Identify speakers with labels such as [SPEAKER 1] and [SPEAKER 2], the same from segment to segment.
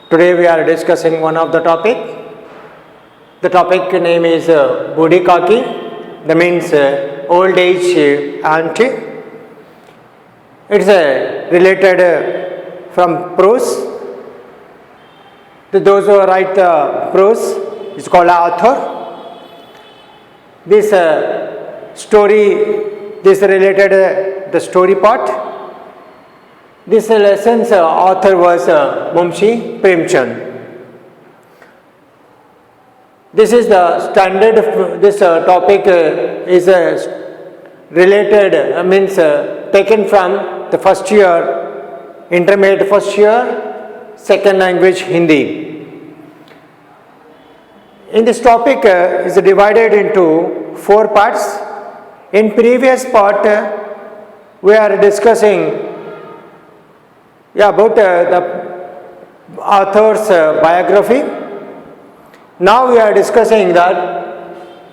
[SPEAKER 1] Today we are discussing one of the topic. The topic name is Budi Kaki. That means old age auntie. It's related from prose. Those who write the prose is called author. This story, this related the story part. This lesson's author was Munshi Premchand. This is the standard. This topic is related, means taken from the first year, intermediate first year, second language Hindi. In this topic is divided into 4 parts. In previous part, we are discussing about the author's biography. Now we are discussing that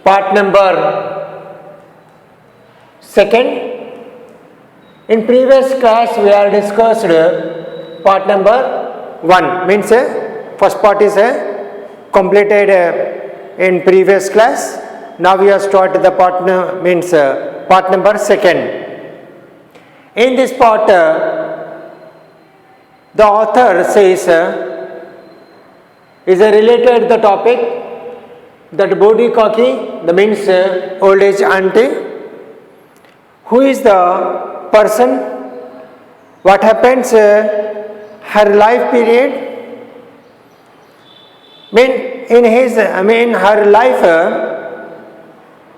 [SPEAKER 1] part number 2. In previous class we are discussed part number 1, means first part is completed in previous class. Now we have started the part number 2. In this part the author says is related the topic that Budi Kaki, that means old age auntie. Who is the person? What happens her life period? In her life,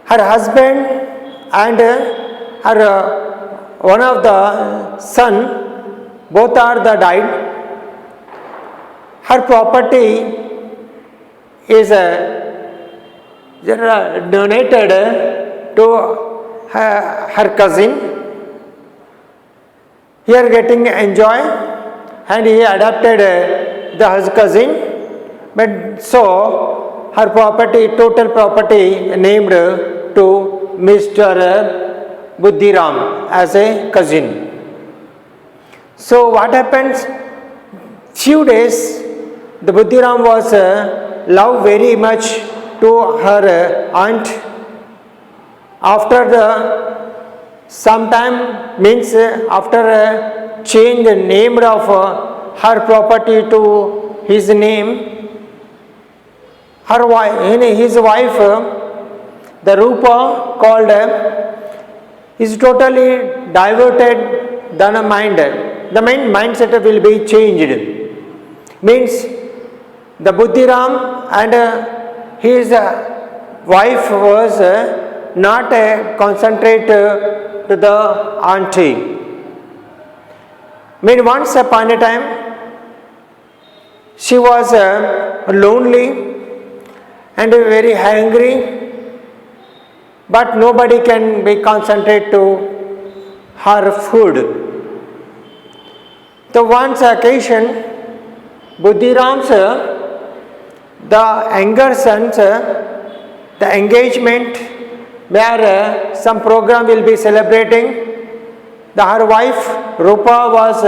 [SPEAKER 1] her husband and her one of the son, both are the died. Her property is donated to her cousin. Here getting enjoy, and he adopted his cousin. But so her property, total property, named to Mr. Buddhiram as a cousin. So what happens? Few days, the Buddhiram was loved very much to her aunt. After the sometime, means after a change the name of her property to his name, her wife, his wife, the Rupa called, is totally diverted than a mind. The mindset will be changed. Means the Buddhiram and his wife was not concentrate to the auntie. Once upon a time she was lonely and very hungry, but nobody can be concentrate to her food. So once occasion, Buddhiram's the younger sons, the engagement where some program will be celebrating. Her wife Rupa was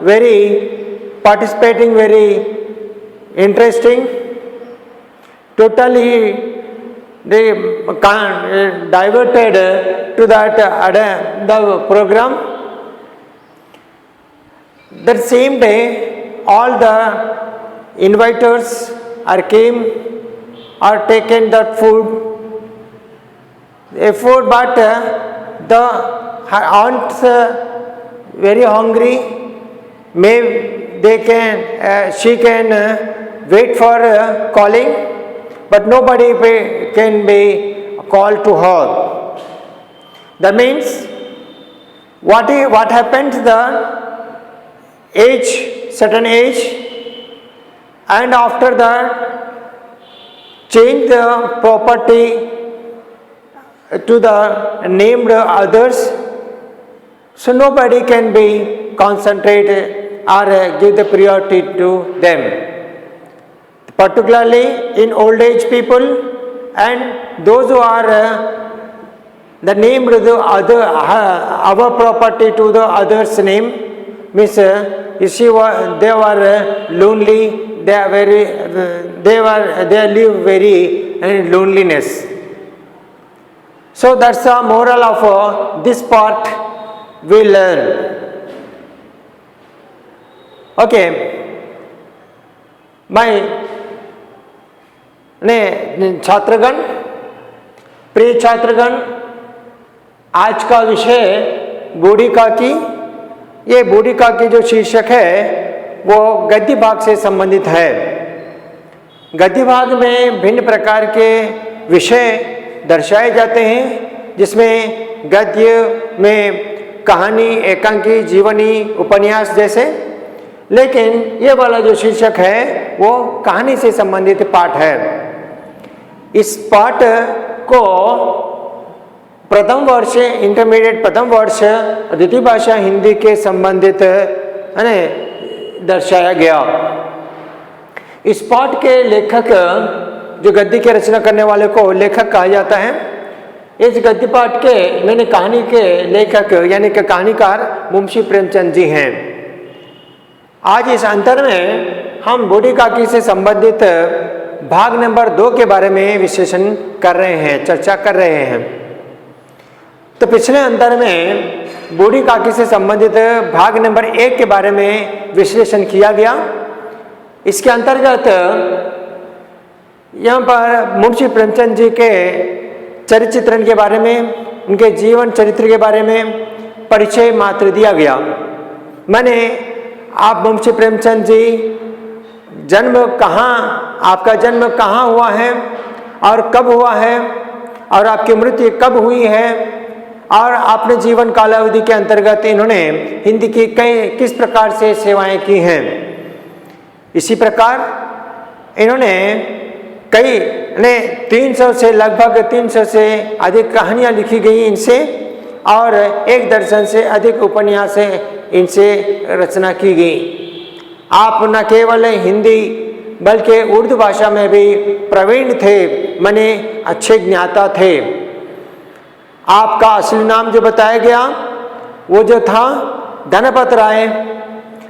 [SPEAKER 1] very participating, very interesting. Totally they diverted to that the program. That same day, all the inviters came or taken that food. But her aunt's very hungry. She can wait for calling, but nobody can be called to her. That means what happens? The age, certain age, and after that change the property to the named others, so nobody can be concentrated or give the priority to them. Particularly in old age people and those who are the named the other our property to the others name, means they were lonely, they live very loneliness. So that's the moral of this part we learn. Okay, my छात्रगण, प्रिय छात्रगण, आज का विषय बूढ़ी काकी। ये बूढ़ी काकी जो शीर्षक है वो गद्य भाग से संबंधित है। गद्य भाग में भिन्न प्रकार के विषय दर्शाए जाते हैं, जिसमें गद्य में कहानी, एकांकी, जीवनी, उपन्यास जैसे, लेकिन ये वाला जो शीर्षक है वो कहानी से संबंधित पाठ है। इस पाठ को प्रथम वर्ष, इंटरमीडिएट प्रथम वर्ष द्वितीय भाषा हिंदी के संबंधित दर्शाया गया। इस पाठ के लेखक, जो गद्य की रचना करने वाले को लेखक कहा जाता है, इस गद्य पाठ के मैंने कहानी के लेखक यानी कि कहानीकार मुंशी प्रेमचंद जी हैं। आज इस अंतर में हम बूढ़ी काकी से संबंधित भाग नंबर 2 के बारे में विश्लेषण कर रहे हैं, चर्चा कर रहे हैं। तो पिछले अंतर में बूढ़ी काकी से संबंधित भाग नंबर 1 के बारे में विश्लेषण किया गया। इसके अंतर्गत यहाँ पर मुंशी प्रेमचंद जी के चरित्र चित्रण के बारे में, उनके जीवन चरित्र के बारे में परिचय मात्र दिया गया। मैंने आप मुंशी प्रेमचंद जी जन्म कहाँ, आपका जन्म कहाँ हुआ है और कब हुआ है, और आपकी मृत्यु कब हुई है, और अपने जीवन कालावधि के अंतर्गत इन्होंने हिंदी की किस प्रकार से सेवाएं की हैं। इसी प्रकार इन्होंने कई 300 से लगभग 300 से अधिक कहानियाँ लिखी गई इनसे, और 1 दर्जन से अधिक उपन्यास इनसे रचना की गई। आप न केवल हिंदी बल्कि उर्दू भाषा में भी प्रवीण थे, माने अच्छे ज्ञाता थे। आपका असली नाम जो बताया गया वो जो था धनपत राय,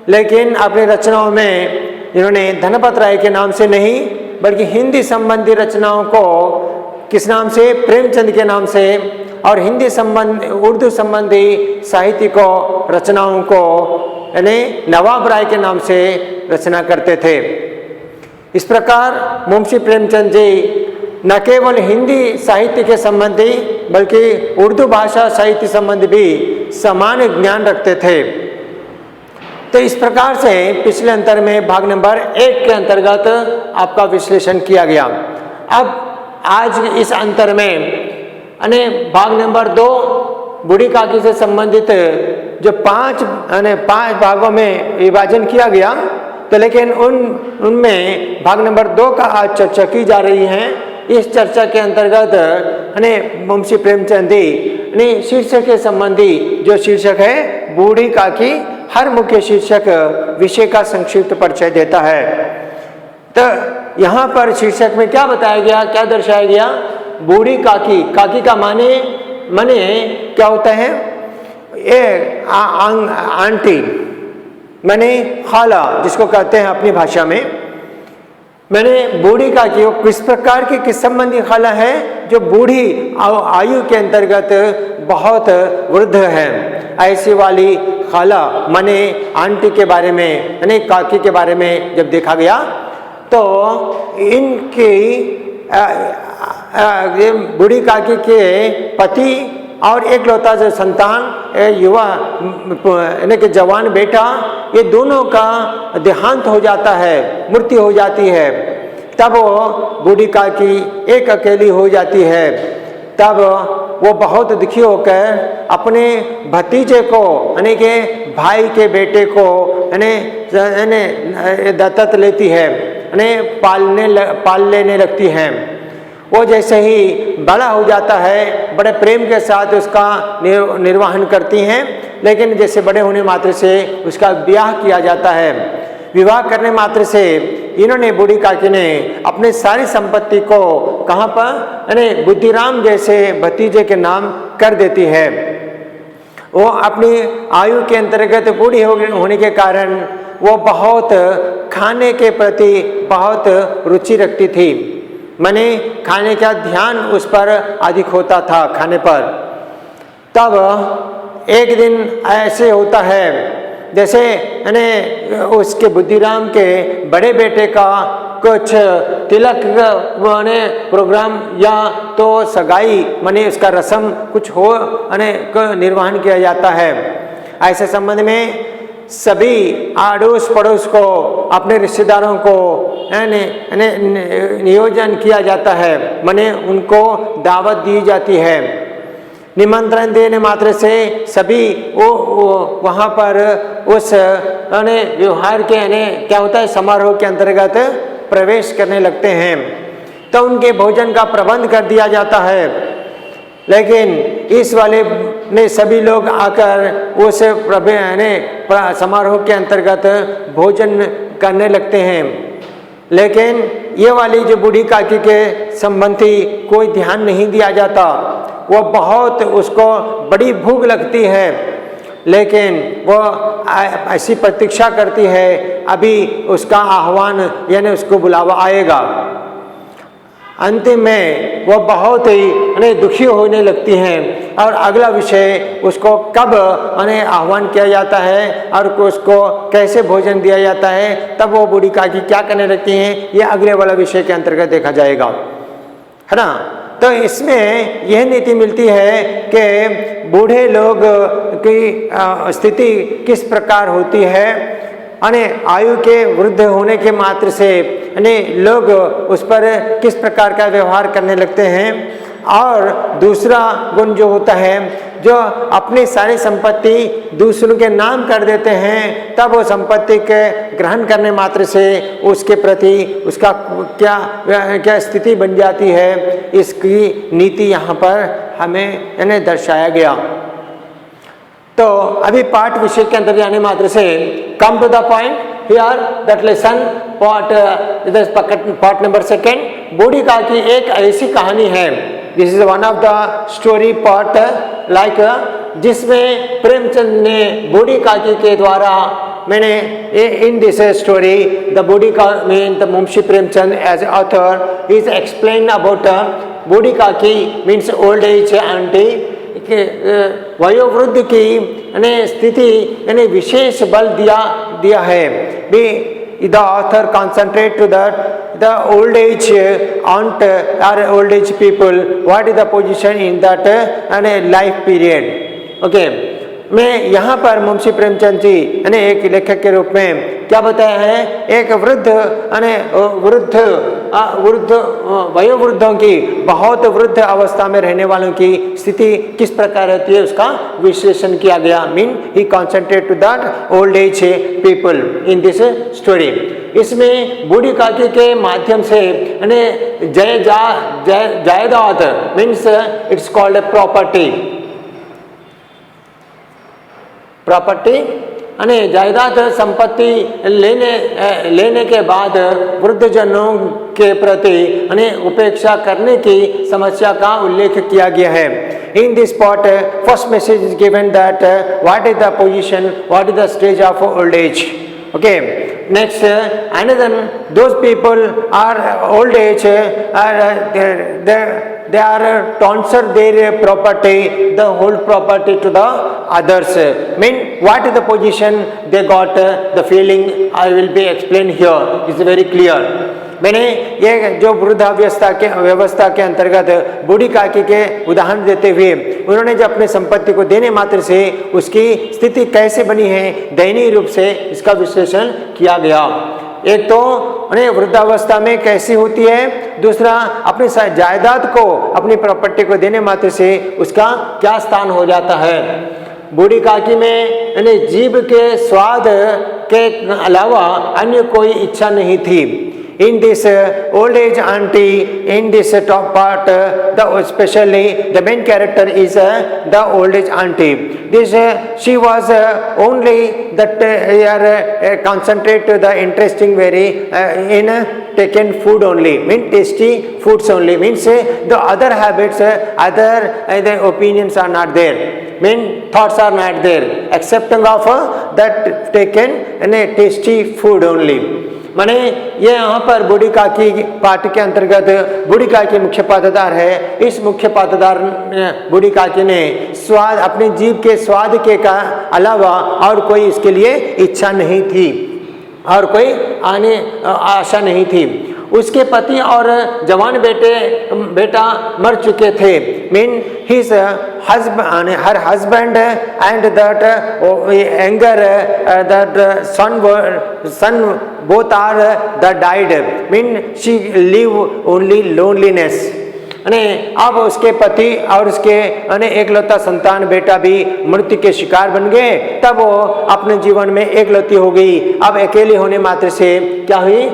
[SPEAKER 1] लेकिन अपनी रचनाओं में इन्होंने धनपत राय के नाम से नहीं बल्कि हिंदी संबंधी रचनाओं को किस नाम से, प्रेमचंद के नाम से, और हिंदी संबंधी, उर्दू संबंधी साहित्य को, रचनाओं को यानी नवाब राय के नाम से रचना करते थे। इस प्रकार मुंशी प्रेमचंद जी न केवल हिंदी साहित्य के संबंधी बल्कि उर्दू भाषा साहित्य संबंधी भी समान ज्ञान रखते थे। तो इस प्रकार से पिछले अंतर में भाग नंबर 1 के अंतर्गत आपका विश्लेषण किया गया। अब आज इस अंतर में भाग नंबर 2 बूढ़ी काकी से संबंधित जो 5 भागों में विभाजन किया गया, तो लेकिन उनमें भाग नंबर 2 का आज चर्चा की जा रही है। इस चर्चा के अंतर्गत मुंशी प्रेमचंद जी शीर्षक के संबंधी जो शीर्षक है बूढ़ी काकी, हर मुख्य शीर्षक विषय का संक्षिप्त परिचय देता है। तो यहाँ पर शीर्षक में क्या बताया गया, क्या दर्शाया गया? बूढ़ी काकी। काकी का माने क्या होता है? आंटी माने खाला, जिसको कहते हैं अपनी भाषा में। बूढ़ी काकी किस प्रकार की, किस संबंधी खाला है? जो बूढ़ी आयु के अंतर्गत बहुत वृद्ध है, ऐसी वाली खाला माने आंटी के बारे में यानी काकी के बारे में जब देखा गया तो इनकी बूढ़ी काकी के पति और एकलौता जो संतान युवा यानी कि जवान बेटा, ये दोनों का देहांत हो जाता है, मृत्यु हो जाती है। तब वो बूढ़ी काकी एक अकेली हो जाती है। तब वो बहुत दुखी होकर अपने भतीजे को यानी कि भाई के बेटे को यानी दत्तक लेती है, यानी पाल लेने लगती है। वो जैसे ही बड़ा हो जाता है बड़े प्रेम के साथ उसका निर्वहन करती हैं, लेकिन जैसे बड़े होने मात्र से उसका ब्याह किया जाता है। विवाह करने मात्र से इन्होंने बूढ़ी काकी ने अपने सारी संपत्ति को कहाँ पर यानी बुद्धिराम जैसे भतीजे के नाम कर देती है। वो अपनी आयु के अंतर्गत बूढ़ी होने के कारण वो बहुत खाने के प्रति बहुत रुचि रखती थी, माने खाने का ध्यान उस पर अधिक होता था खाने पर। तब एक दिन ऐसे होता है जैसे उसके बुद्धिराम के बड़े बेटे का कुछ तिलक माने प्रोग्राम या तो सगाई माने उसका रस्म कुछ हो निर्वहन किया जाता है। ऐसे संबंध में सभी आड़ोस पड़ोस को अपने रिश्तेदारों को नियोजन किया जाता है, माने उनको दावत दी जाती है। निमंत्रण देने मात्र से सभी वो वहाँ पर उस व्यवहार के क्या होता है समारोह के अंतर्गत प्रवेश करने लगते हैं। तो उनके भोजन का प्रबंध कर दिया जाता है, लेकिन इस वाले में सभी लोग आकर उस समारोह के अंतर्गत भोजन करने लगते हैं, लेकिन ये वाली जो बूढ़ी काकी के संबंधी कोई ध्यान नहीं दिया जाता। वो बहुत उसको बड़ी भूख लगती है, लेकिन वो ऐसी प्रतीक्षा करती है अभी उसका आह्वान यानी उसको बुलावा आएगा। अंतिम में वो बहुत ही दुखी होने लगती हैं और अगला विषय उसको कब आह्वान किया जाता है और उसको कैसे भोजन दिया जाता है, तब वो बूढ़ी काकी क्या करने लगती हैं, ये अगले वाला विषय के अंतर्गत देखा जाएगा, है ना। तो इसमें यह नीति मिलती है कि बूढ़े लोग की स्थिति किस प्रकार होती है, आयु के वृद्ध होने के मात्र से लोग उस पर किस प्रकार का व्यवहार करने लगते हैं। और दूसरा गुण जो होता है, जो अपनी सारी संपत्ति दूसरों के नाम कर देते हैं, तब वो संपत्ति के ग्रहण करने मात्र से उसके प्रति उसका क्या स्थिति बन जाती है, इसकी नीति यहाँ पर हमें दर्शाया गया। तो अभी पाठ विषय के अंदर जाने मात्र से come to the point here that lesson part number 2 Boodhi Kaki एक ऐसी कहानी है, this is one of the story part like जिसमें प्रेमचंद ने बूढ़ी काकी के द्वारा मैंने इन दिस स्टोरी द बूढ़ी का mean the Munshi Premchand as author is explain about Boodhi Kaki means old age aunty के वयोवृद्ध की स्थिति विशेष बल दिया है। The author concentrate to the old age aunt or old age people, what is the position in that life period. Okay, मैं यहाँ पर मुंशी प्रेमचंद जी एक लेखक के रूप में क्या बताया है, एक वृद्ध वयोवृद्धों की बहुत वृद्ध अवस्था में रहने वालों की स्थिति किस प्रकार रहती है उसका विश्लेषण किया गया। Mean he concentrate to that old age people in this story. इसमें बूढ़ी काकी के माध्यम से जायदाद मीन्स इट्स कॉल्ड प्रॉपर्टी जायदाद संपत्ति लेने के बाद वृद्धजनों के प्रति उपेक्षा करने की समस्या का उल्लेख किया गया है। In this part first message is given that what is the position, what is the stage of old age. Okay, next another those people are old age they are transfer their property, the whole property to the others. Mean what is the position they got, the feeling I will be explained here is very clear. मैंने ये जो वृद्धावस्था के व्यवस्था के अंतर्गत बूढ़ी काकी के उदाहरण देते हुए उन्होंने जो अपने संपत्ति को देने मात्र से उसकी स्थिति कैसे बनी है दयनीय रूप से इसका विश्लेषण किया गया। एक तो वृद्धावस्था में कैसी होती है, दूसरा अपनी जायदाद को अपनी प्रॉपर्टी को देने मात्र से उसका क्या स्थान हो जाता है। बूढ़ी काकी में जीभ के स्वाद के अलावा अन्य कोई इच्छा नहीं थी। In this old age auntie, in this top part, especially the main character is the old age auntie. This she was only that concentrate to the interesting very in taken food only, mean tasty foods only, means the other habits, other the opinions are not there, mean thoughts are not there, accepting of that taken and a tasty food only. माने ये यहाँ पर बूढ़ी काकी party के अंतर्गत बूढ़ी काकी मुख्य पात्रधार है। इस मुख्य पात्रधार बूढ़ी काकी ने स्वाद अपने जीभ के स्वाद के का अलावा और कोई इसके लिए इच्छा नहीं थी और कोई आने आशा नहीं थी। उसके पति और जवान बेटा मर चुके थे, mean his husband, her husband and that younger that son both are the died, mean she live only loneliness. अने अब उसके पति और उसके अने एकलौता संतान बेटा भी मृत्यु के शिकार बन गए। तब वो अपने जीवन में एकलौती हो गई। अब अकेली होने मात्र से क्या हुई,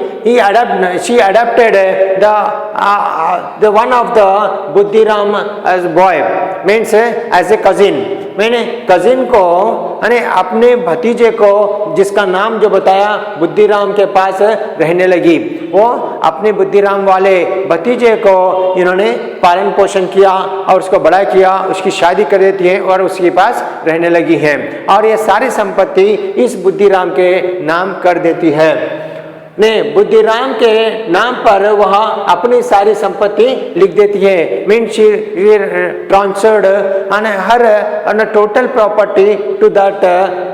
[SPEAKER 1] she adopted the one of the Buddhiram as boy, means as a cousin. मैंने कजिन को अने अपने भतीजे को जिसका नाम जो बताया बुद्धिराम के पास रहने लगी। वो अपने बुद्धिराम वाले भतीजे को इन्होंने पालन पोषण किया और उसको बड़ा किया, उसकी शादी कर देती है और उसके पास रहने लगी है और ये सारी संपत्ति इस बुद्धिराम के नाम कर देती है। ने बुद्धिराम के नाम पर वह अपनी सारी संपत्ति लिख देती है, mean she transferred her total property to that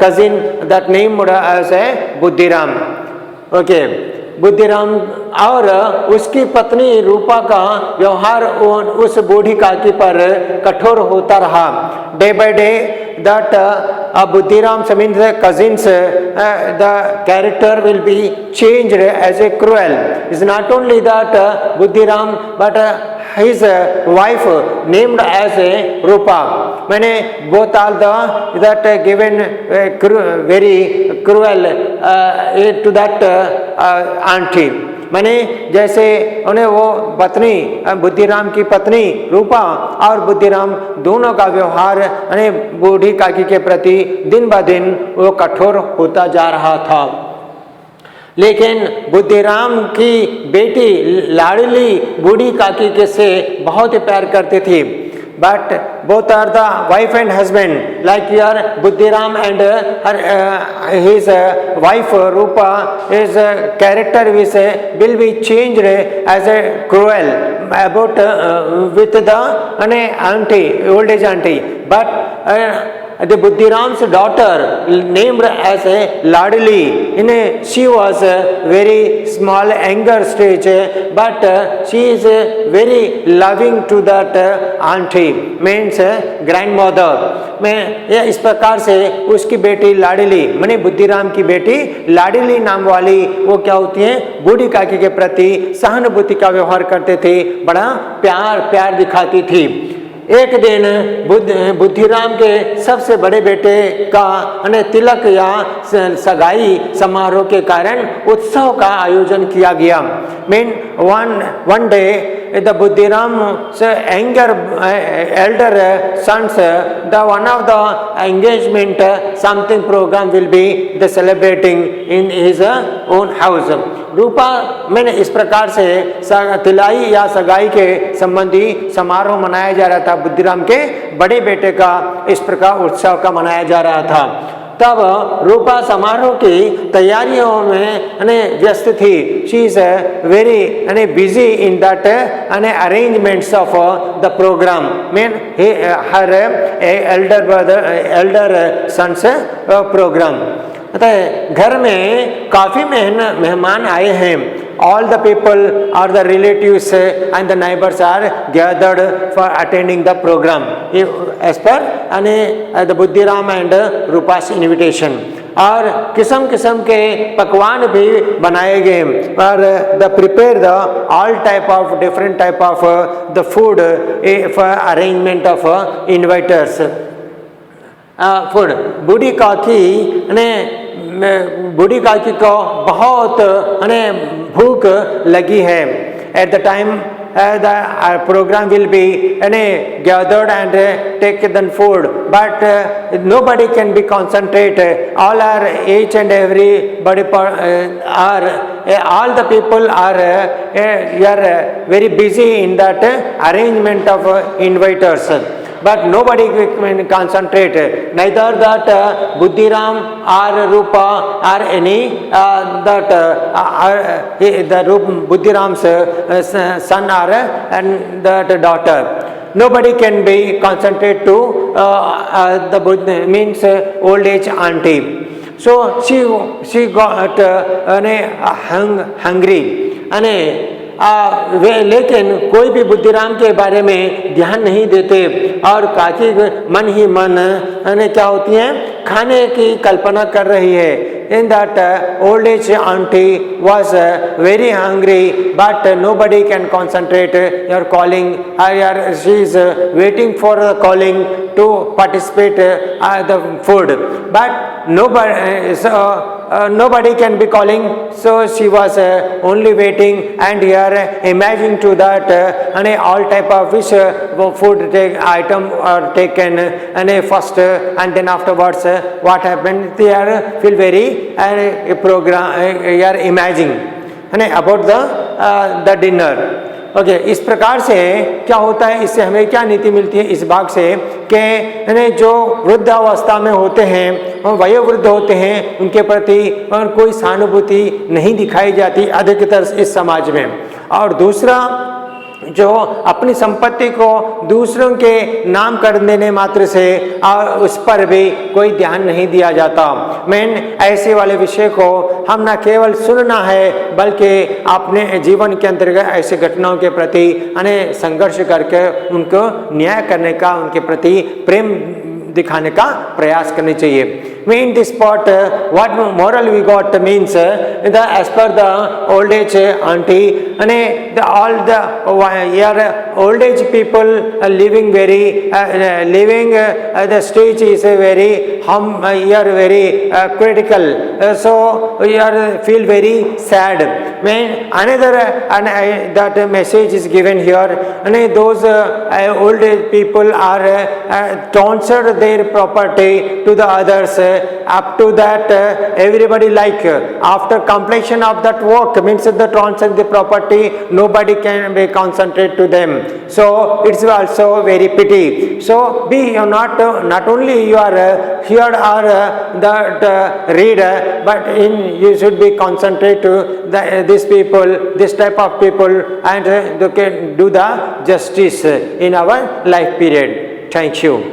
[SPEAKER 1] cousin that name as a Buddhiram. Okay, Buddhiram और उसकी पत्नी रूपा का व्यवहार उस बूढ़ी काकी पर कठोर होता रहा। Day by day that Buddhiram means the cousins, the character will be changed as a cruel. It's not only that Buddhiram but his wife named as a Rupa. मैंने both are the that given very cruel to that auntie. मैंने जैसे उन्हें वो पत्नी बुद्धिराम की पत्नी रूपा और बुद्धिराम दोनों का व्यवहार बूढ़ी काकी के प्रति दिन ब दिन वो कठोर होता जा रहा था। लेकिन बुद्धिराम की बेटी लाडली बूढ़ी काकी के से बहुत ही प्यार करती थी। But both are the wife and husband, like your Buddhiram and his wife Rupa, his character will be changed as a cruel about with the auntie, old age auntie. But the Buddhiram's daughter named as a Ladli, she was very small younger stage, but she is very loving to that auntie, means grandmother. में यह इस प्रकार से उसकी बेटी लाडली माने बुद्धिराम की बेटी लाडली नाम वाली वो क्या होती है, बूढ़ी काकी के प्रति सहानुभूति का व्यवहार करते थे, बड़ा प्यार दिखाती थी। एक दिन बुद्धिराम के सबसे बड़े बेटे का तिलक या सगाई समारोह के कारण उत्सव का आयोजन किया गया। Mean one day the Buddhiram's elder sons, the one of the engagement something program will be the celebrating in his own house. रूपा मैंने इस प्रकार से तिलाई या सगाई के संबंधी समारोह मनाया जा रहा था। बुद्धिराम के बड़े बेटे का इस प्रकार उत्सव का मनाया जा रहा था। तब रूपा समारोह की तैयारियों में व्यस्त थी। She is very busy in that arrangements of the program. Mean her elder sons program. घर में काफी मेहमान आए हैं। All the people or the relatives and the neighbors are gathered for attending the program as per the Buddhiram and Rupa's invitation. और किस्म किस्म के पकवान भी बनाए गए और the prepare the all type of different type of the food for arrangement of inviters. Food बूढ़ी काकी ने बूढ़ी काकी को बहुत भूख लगी है. At the time the program will be gathered and take the food, but nobody can be concentrate. All are each and everybody are all the people are very busy in that arrangement of inviters. But nobody can concentrate. Neither that Buddhiram or Rupa or any the Buddhiram's son or and that daughter. Nobody can be concentrate to the Buddha, means old age auntie. So she got hungry लेकिन कोई भी बुद्धिराम के बारे में ध्यान नहीं देते और काकी मन ही मन क्या होती है, खाने की कल्पना कर रही है. In that old age auntie was very hungry, but nobody can concentrate. You are calling, she is waiting for the calling to participate the food, but nobody can be calling. So she was only waiting and here imagining to that all type of fish food item are taken first and then afterwards what happened, they are feel very program are imagining about the dinner. Okay इस प्रकार से क्या होता है, इससे हमें क्या नीति मिलती है इस भाग से कि जो वृद्ध अवस्था में होते हैं, वयोवृद्ध होते हैं, उनके प्रति कोई सहानुभूति नहीं दिखाई जाती अधिकतर इस समाज में. और दूसरा जो अपनी संपत्ति को दूसरों के नाम कर देने मात्र से और उस पर भी कोई ध्यान नहीं दिया जाता. मेन ऐसे वाले विषय को हम न केवल सुनना है बल्कि अपने जीवन के अंतर्गत ऐसे घटनाओं के प्रति संघर्ष करके उनको न्याय करने का, उनके प्रति प्रेम दिखाने का प्रयास करनी चाहिए. In this part, what moral we got means as per the old age auntie, all the old age people living very the stage is very very critical. So we are feel very sad. When another that message is given here, those old age people are transferred their property to the others. Up to that everybody like after completion of that work means the transfer the property, nobody can be concentrate to them. So it's also very pity. So be not only you are here or the reader, but you should be concentrate to these people, this type of people, and they can do the justice in our life period. Thank you.